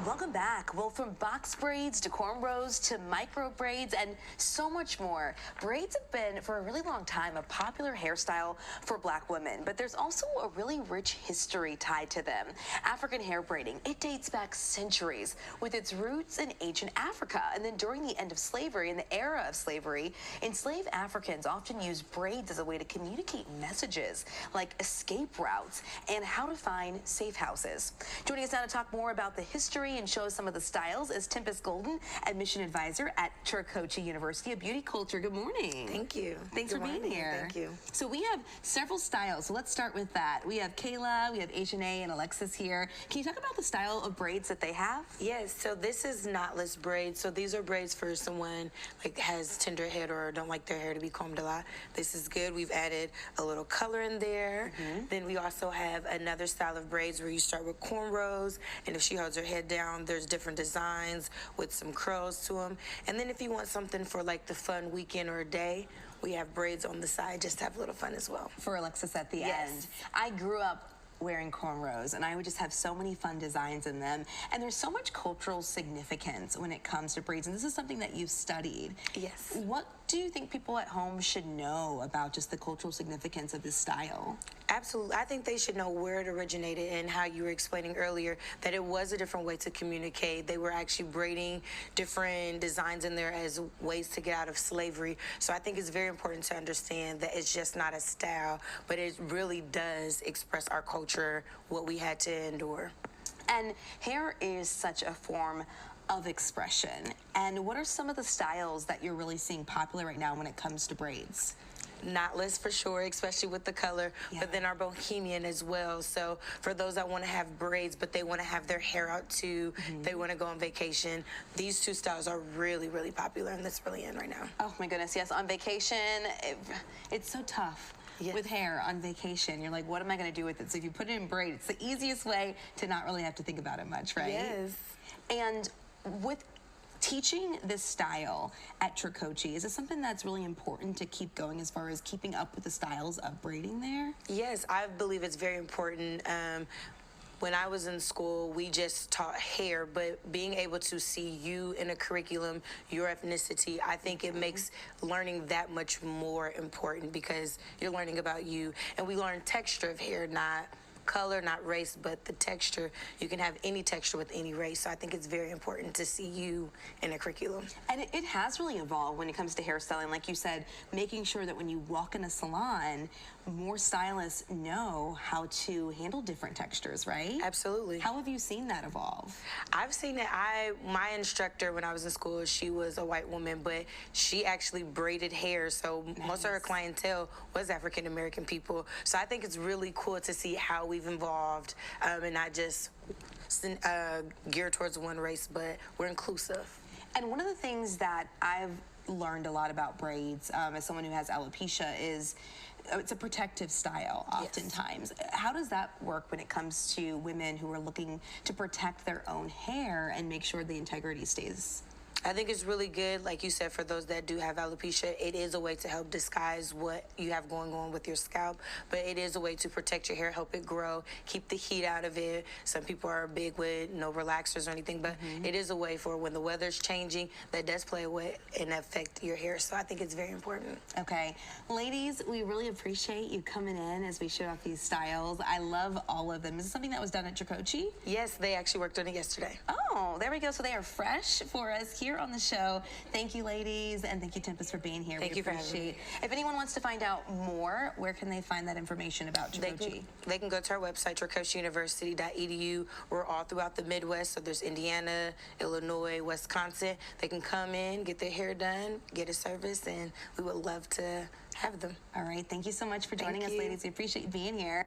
Welcome back. Well, from box braids to cornrows to micro braids and so much more, braids have been, for a really long time, a popular hairstyle for Black women. But there's also a really rich history tied to them. African hair braiding, it dates back centuries with its roots in ancient Africa. And then during the end of slavery, in the era of slavery, enslaved Africans often used braids as a way to communicate messages like escape routes and how to find safe houses. Joining us now to talk more about the history and show us some of the styles is Tempest Golden, admission advisor at Tricoci University of Beauty Culture. Good morning. Thank you. Thanks for being here. Thank you. So we have several styles. So let's start with that. We have Kayla, we have Asiane, and Alexis here. Can you talk about the style of braids that they have? Yes, so this is knotless braids. So these are braids for someone like has tender head or don't like their hair to be combed a lot. This is good. We've added a little color in there. Then we also have another style of braids where you start with cornrows, and if she holds her head down, there's different designs with some curls to them. And then if you want something for like the fun weekend or a day, we have braids on the side just to have a little fun as well. For Alexis at the end. I grew up wearing cornrows, and I would just have so many fun designs in them. And there's so much cultural significance when it comes to braids, and this is something that you've studied. Yes. What do you think people at home should know about just the cultural significance of this style? Absolutely. I think they should know where it originated and how you were explaining earlier that it was a different way to communicate. They were actually braiding different designs in there as ways to get out of slavery. So I think it's very important to understand that it's just not a style, but it really does express our culture, what we had to endure. And hair is such a form of expression. And what are some of the styles that you're really seeing popular right now when it comes to braids? Knotless for sure, especially with the color, but then our bohemian as well. So for those that want to have braids, but they want to have their hair out too, they want to go on vacation, these two styles are really, really popular, and that's really in right now. Oh my goodness, yes, on vacation, it's so tough. Yes. With hair on vacation, you're like, what am I going to do with it? So if you put it in braid, it's the easiest way to not really have to think about it much, right? Yes. And with teaching this style at Tricoci, is it something that's really important to keep going as far as keeping up with the styles of braiding there? Yes, I believe it's very important. When I was in school, we just taught hair, but being able to see you in a curriculum, your ethnicity, I think it makes learning that much more important because you're learning about you. And we learn texture of hair, not color, not race, but the texture. You can have any texture with any race. So I think it's very important to see you in a curriculum. And it has really evolved when it comes to hairstyling. Like you said, making sure that when you walk in a salon, more stylists know how to handle different textures, right? Absolutely. How have you seen that evolve? I've seen it. My instructor when I was in school, she was a white woman, but she actually braided hair. So most of her clientele was African American people. So I think it's really cool to see how we've evolved and not just geared towards one race, but we're inclusive. And one of the things that I've learned a lot about braids as someone who has alopecia is it's a protective style oftentimes. Yes. How does that work when it comes to women who are looking to protect their own hair and make sure the integrity stays? I think it's really good, like you said, for those that do have alopecia, it is a way to help disguise what you have going on with your scalp, but it is a way to protect your hair, help it grow, keep the heat out of it. Some people are big with no relaxers or anything, but it is a way for when the weather's changing, that does play a way and affect your hair, so I think it's very important. Okay. Ladies, we really appreciate you coming in as we show off these styles. I love all of them. Is this something that was done at Tricoci? Yes, they actually worked on it yesterday. Oh, there we go. So they are fresh for us here on the show. Thank you, ladies, and thank you, Tempest, for being here. Thank you for having me. If anyone wants to find out more, where can they find that information about Tricoci? They can go to our website, tricociuniversity.edu. We're all throughout the Midwest, so there's Indiana, Illinois, Wisconsin. They can come in, get their hair done, get a service, and we would love to have them. All right. Thank you so much for joining us, ladies. We appreciate you being here.